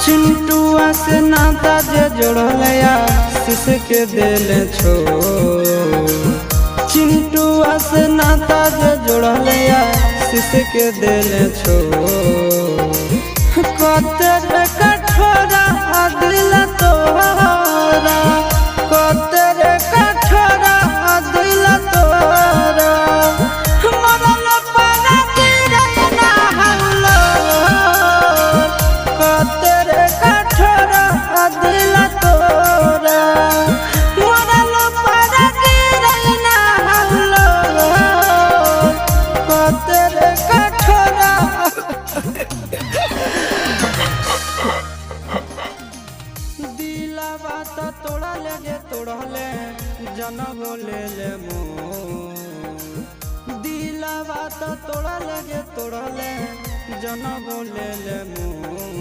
चिंटुआ से नाता जे जोड़लया शीश के दिल छो। चिंटुआ से नाता जे जोड़लया शीश के दिल छो। कतर कठोरा दिल तोरा, कतर कठोरा दिल तोरा। मरल पाना गिरे ना हौलो, कतर कठोरा दिल तोरा। मरल पाना गिरे ना हौलो, कतर कठोरा। दिलवा तो तोड़ा ले तोड़ले जनम ले ले मोर। दिलवा तो तोड़ा ले तोड़ले जनम ले ले मोर।